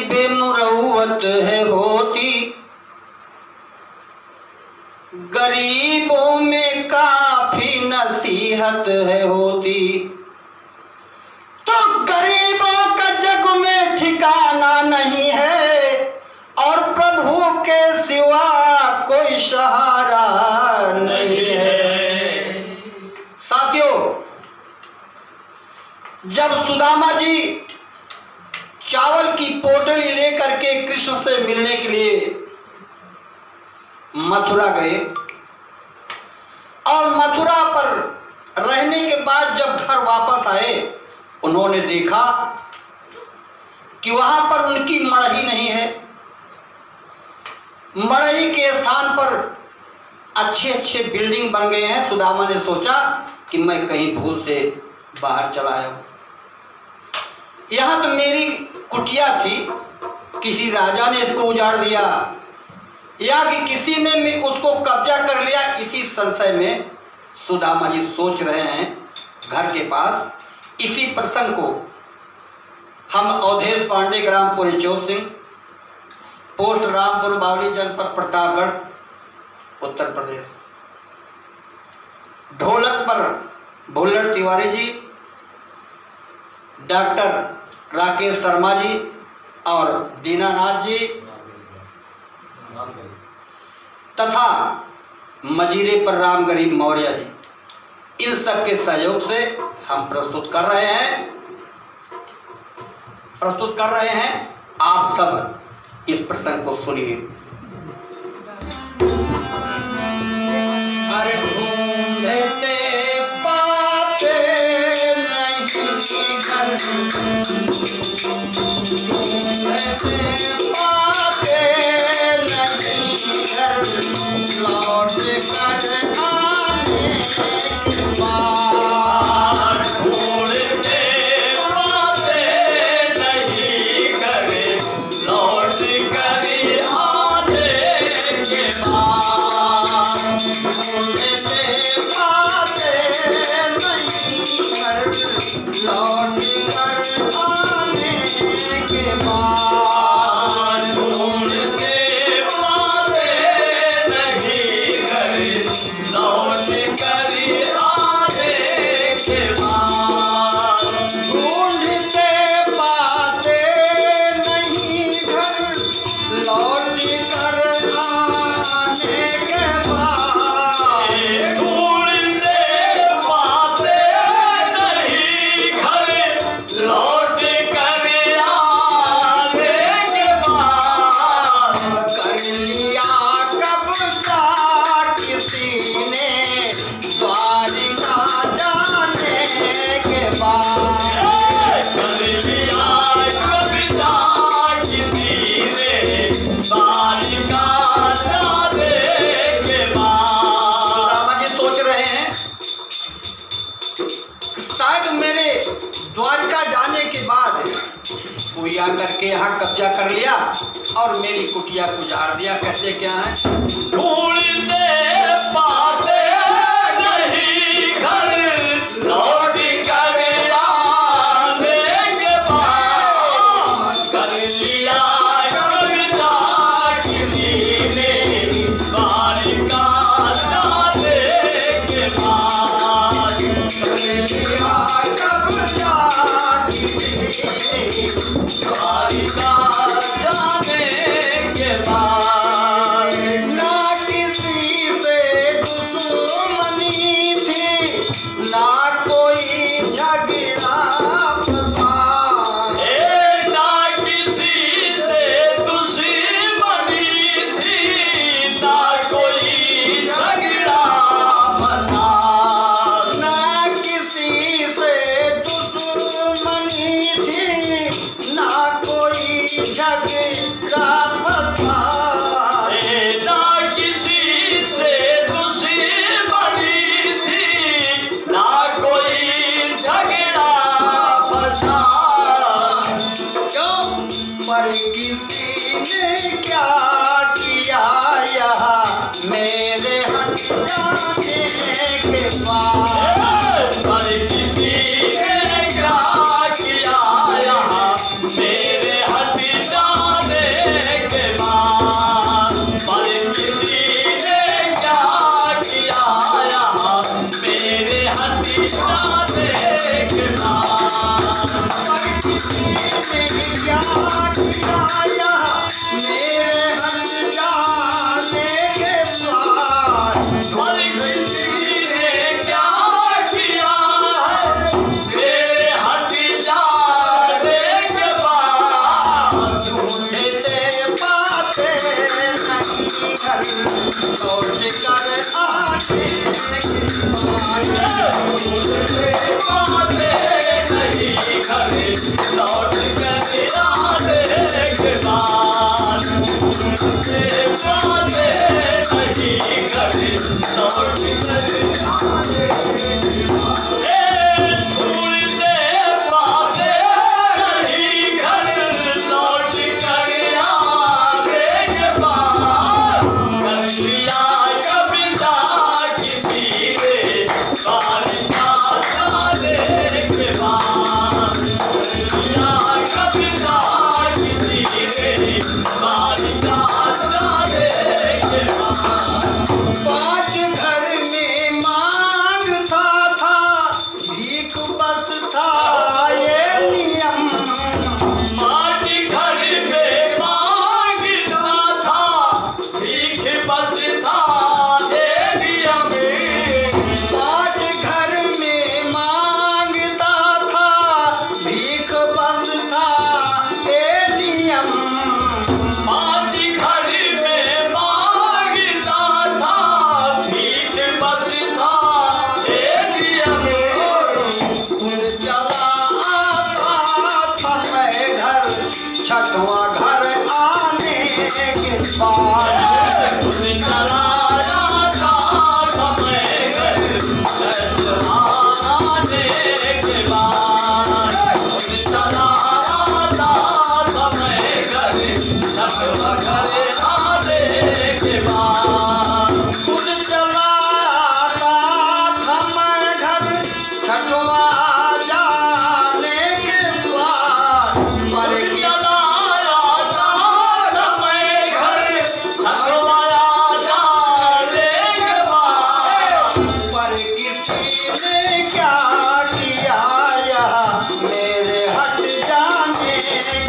बेमुरौवत है होती, गरीबों में काफी नसीहत है होती। तो गरीबों का जग में ठिकाना नहीं है और प्रभु के सिवा कोई सहारा नहीं है। साथियों, जब सुदामा जी चावल की पोटली लेकर के कृष्ण से मिलने के लिए मथुरा गए और मथुरा पर रहने के बाद जब घर वापस आए, उन्होंने देखा कि वहां पर उनकी मड़ही नहीं है। मड़ही के स्थान पर अच्छे अच्छे बिल्डिंग बन गए हैं। सुदामा ने सोचा कि मैं कहीं भूल से बाहर चला आया हूं। यहां तो मेरी कुटिया थी, किसी राजा ने इसको उजाड़ दिया या कि किसी ने उसको कब्जा कर लिया। इसी संशय में सुदामा जी सोच रहे हैं घर के पास। इसी प्रसंग को हम अवधेश पांडे, ग्राम पुरीचौर सिंह, पोस्ट रामपुर बावली, जनपद प्रतापगढ़, उत्तर प्रदेश। ढोलक पर भुल्लर तिवारी जी, डॉक्टर राकेश शर्मा जी और दीनानाथ जी तथा मजीरे पर राम गरीब मौर्य जी, इन सब के सहयोग से हम प्रस्तुत कर रहे हैं। आप सब इस प्रसंग को सुनिए। अरे ढूंढते पाते नहीं घर, ढूंढते पाते नहीं घर, लौट कर आने के बाद। ढूंढते पाते नहीं घर, लौट कर आने के बाद। ढूंढते पाते नहीं घर, लौट कर आने के बाद। ढूंढते पाते नहीं घर, लौट कर आने के बाद। ढूंढते पाते नहीं घर, लौट कर आने के बाद। ढूंढते पाते नहीं घर, लौट कर आने के बाद। कर लिया कब्जा किसी ने द्वारिका जाने के बाद। कर लिया कब्जा किसी ने द्वारिका जाने के बाद। रामा जी सोच रहे हैं शायद मेरे द्वारिका जाने के बाद कोई आकर के यहाँ कब्जा कर लिया और मेरी कुटिया को उजाड़ दिया। कहते क्या है? ढूंढते पाते नहीं घर, लौट कर आने के बाद। कर लिया कब्जा किसी ने द्वारिका जाने के बाद। कर लिया कब्जा किसी ने द्वारिका जाने के बाद। ना किसी से दुश्मनी थी, ना कोई झगड़ा फसाद। ना किसी से दुश्मनी थी, ना कोई झगड़ा फसाद। ना किसी से दुश्मनी थी, ना कोई झगड़ा फसाद। ना किसी से दुश्मनी थी, ना कोई झगड़ा फसाद। क्यों? पर किसी ने क्या किया यहाँ मेरे हट जाने के बाद। पर किसी ने क्या किया यहाँ मेरे हट जाने मेरे हट जाने के बाद और किसी ने क्या किया मेरे हट जाने के बाद ढूंढते पाते नहीं घर लौट कर आते के बाद बातें नहीं करे लौट कर आने के बाद बातें नहीं करे लौट कर आने के बाद ढूंढते बातें नहीं घर लौट कर आने के बाद कर लिया कविता किसी ने बारिका जाने के बाद कर लिया कविता किसी ने बारिका जाने के बाद पाँच घर में मांगता था भीख बस था ये नियम माटी घर में मांगता था भीख बस था ये नियम पाँच घर में मांगता था भीख बस था ये नियम माटी घर में मांगता था भीख बस था ये नियम उन चला आता था मैं घर छठवां घर आने के बाद खुद चलाया था समय घर सजवाने के बाद खुद चलाया था समय घर सजवा घर आने के बाद खुद चला आता था मैं घर छठवां जाने के बाद पर चलाया था समय घर सजवाया जाने के बाद पर किसी ने क्या किया यहाँ मेरे हट जाने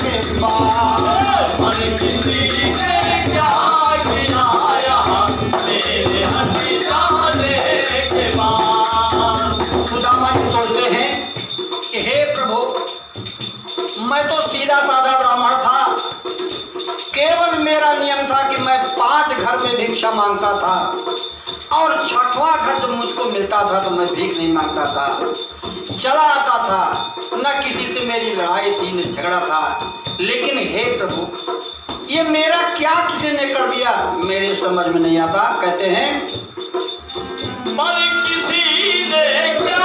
के बाद पर किसी ने क्या किया यहाँ मेरे हट जाने के बाद खुदावन सोचते हैं कि हे प्रभु मैं तो सीधा साधा ब्राह्मण था केवल मेरा नियम था कि मैं 5 घर में भिक्षा मांगता था और छठवां घर जब मुझको मिलता था तो मैं भीख नहीं मांगता था चला आता था न किसी से मेरी लड़ाई थी न झगड़ा था लेकिन हे प्रभु ये मेरा क्या किसी ने कर दिया मेरे समझ में नहीं आता कहते हैं पर किसी ने क्या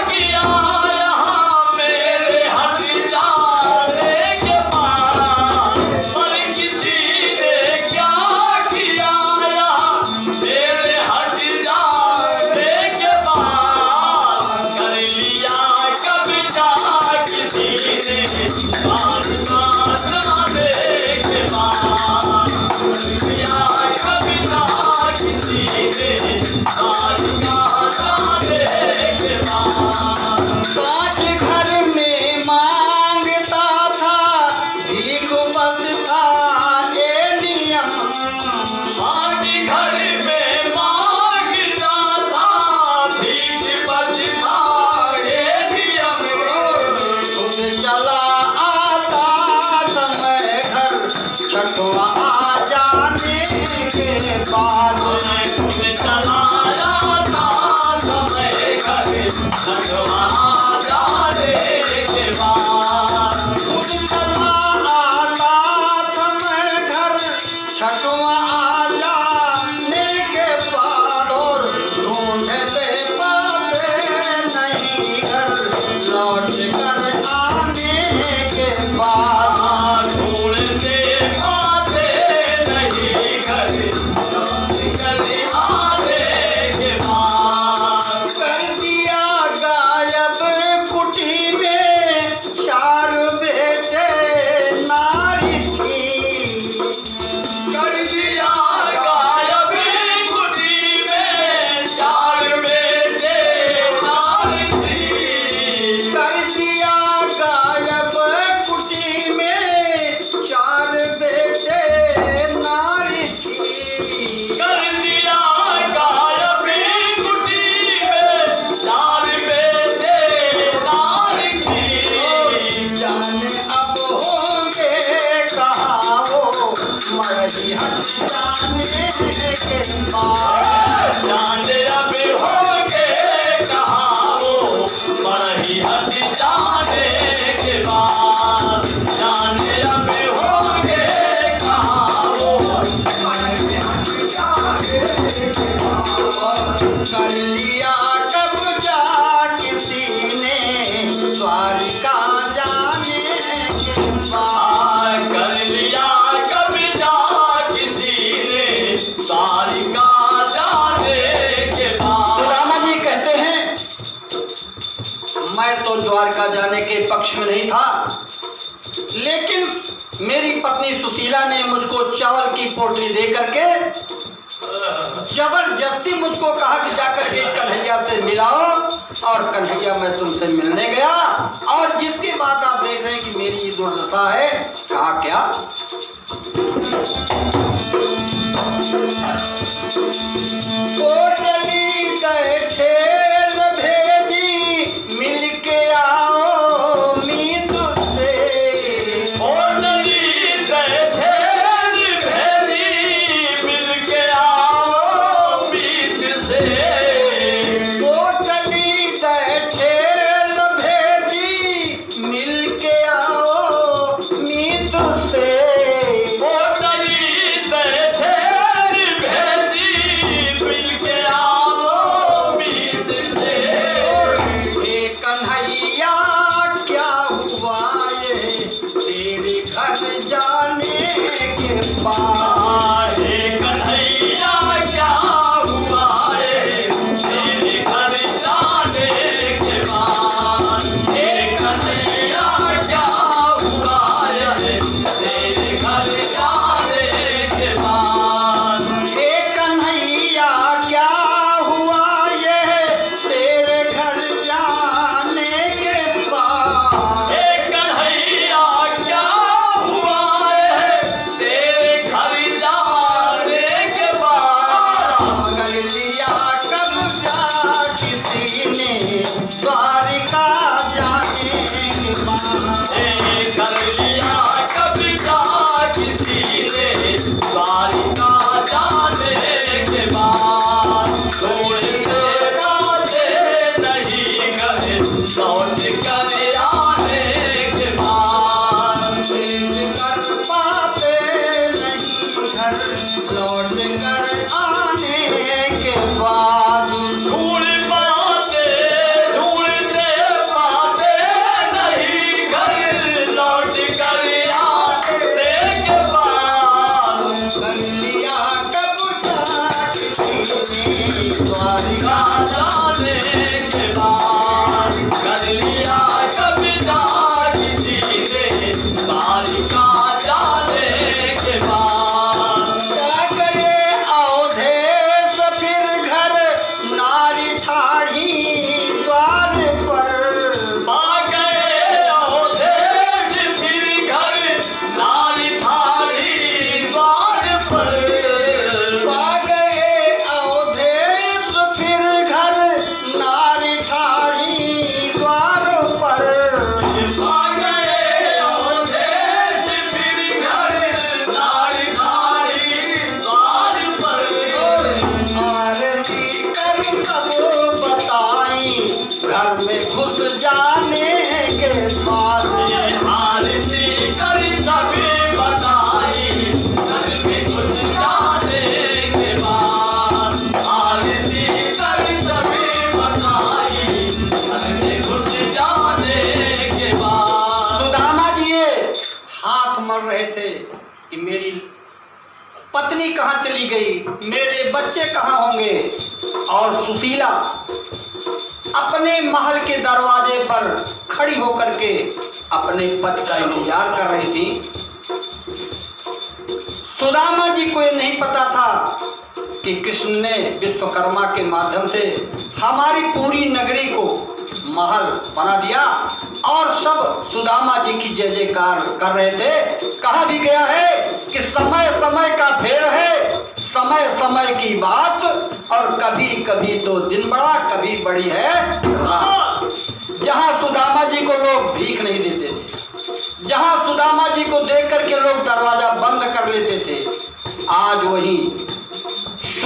किया यहाँ मेरे हट जाने के बाद पर किसी ने क्या किया यहाँ मेरे हट जाने के बाद कर लिया कविता किसी ने बारिका जाने के बाद कर लिया कविता किसी ने बारिका जाने के बाद 5 घर में मांगता था भीख बस था ये नियम माटी घर में मांगता था भीख बस था ये नियम खुद चला आता समय घर छठवां आ जाने के बाद खुद चलाया था समय घर सजवा जाने के बाद खुद चला आता समय घर छठवां आ जाने के बाद और ढूंढते पाते नहीं घर लौट कर आने के बाद ढूंढते बाद चांद अब होंगे कहाँ वो बड़ी हद जाने के बाद, चांद अब होंगे कहाँ वो कर लिया कब्जा किसी ने द्वारिका जाने के बाद। कर लिया कब्जा किसी ने द्वारिका जाने के बाद। सुदामा जी कहते हैं मैं तो द्वारका जाने के पक्ष में नहीं था, लेकिन मेरी पत्नी सुशीला ने मुझको चावल की पोटली दे करके जबरदस्ती मुझको कहा कि जाकर के कन्हैया से मिलाओ, और कन्हैया मैं तुमसे मिलने गया, और जिसकी बात आप देख रहे हैं कि मेरी ये दुर्दशा है। कहा क्या? पोटली गए ठेल भेजी मिलके आओ मीत से। पोटली गए ठेल भेजी मिलके आओ मीत से। पोटली गए ठेल भेजी मिलके आओ मीत से। पोटली गए ठेल भेजी मिलके आओ मीत से। हे कन्हैया क्या हुआ ये तेरे घर जाने के बाद। हे कन्हैया क्या हुआ है तेरे घर जाने के बाद। हे कन्हैया क्या हुआ है तेरे घर जाने के बाद। हे कन्हैया क्या हुआ ये तेरे घर जाने के बाद। हे कन्हैया क्या हुआ है तेरे घर जाने के बाद। कर लिया कब्जा किसी ने द्वारिका जाने के बाद। हे कर लिया कब्जा किसी ने द्वारिका जाने के बाद। छोड़ते जाते नहीं घर लौट कर आने के बाद। कर पाते नहीं घर लौट कर आने के बाद। ढूंढते पाते नहीं घर लौट कर आने के बाद। कर लिया कब्जा किसी ने द्वारिका जाने के बाद। कर लिया कब्जा किसी ने द्वारिका जाने के बाद। क्या करे अवधेश फिर घर नारी ठाढ़ी द्वार पर। पा गए अवधेश फिर घर नारी थारी द्वार पर। पा गए अवधेश फिर घर नारी ठाढ़ी द्वार पर। पा गए अवधेश फिर घर नारी थारी द्वार पर। आरती कर सब बताई घर में घुस जाने के बाद। आरती कर सभी बताई घर में घुस जाने के बाद। आरती कर सभी बताई घर में घुस जाने के बाद। सुदामा जी ये हाथ मर रहे थे कि मेरी पत्नी कहाँ चली गई, मेरे बच्चे कहाँ होंगे। और सुशीला अपने महल के दरवाजे पर खड़ी होकर के अपने पति का इंतजार कर रही थी। सुदामा जी को ये नहीं पता था कि कृष्ण ने विश्वकर्मा के माध्यम से हमारी पूरी नगरी को महल बना दिया, और सब सुदामा जी की जय जयकार कर रहे थे। कहा भी गया है कि समय समय का फेर है, समय समय की बात, और कभी कभी तो दिन बड़ा कभी बड़ी है रात। जहाँ सुदामा जी को लोग भीख नहीं देते थे, जहाँ सुदामा जी को देख करके लोग दरवाजा बंद कर लेते थे, आज वही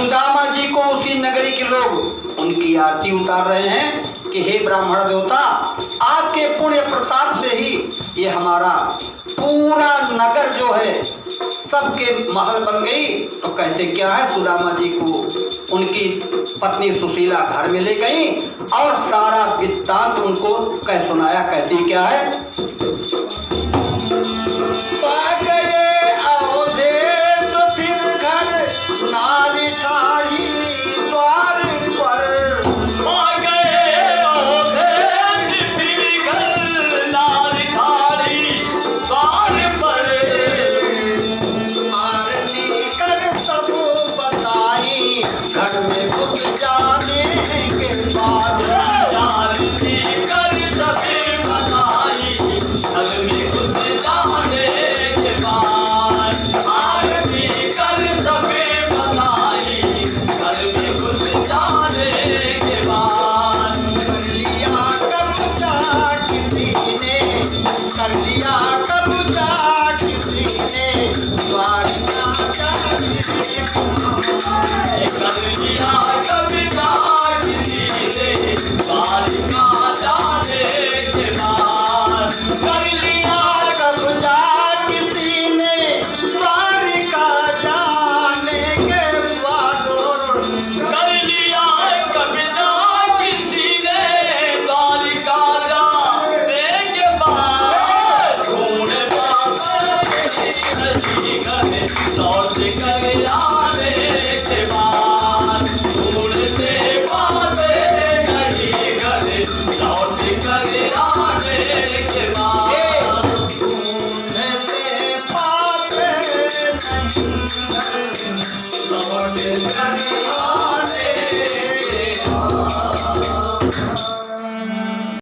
सुदामा जी को उसी नगरी के लोग उनकी आरती उतार रहे हैं कि हे ब्राह्मण देवता, आपके पुण्य प्रताप से ही ये हमारा पूरा नगर जो है सबके महल बन गई। तो कहते क्या है, सुदामा जी को उनकी पत्नी सुशीला घर में ले गई और सारा वृत्तांत उनको कह सुनाया। कहती क्या है,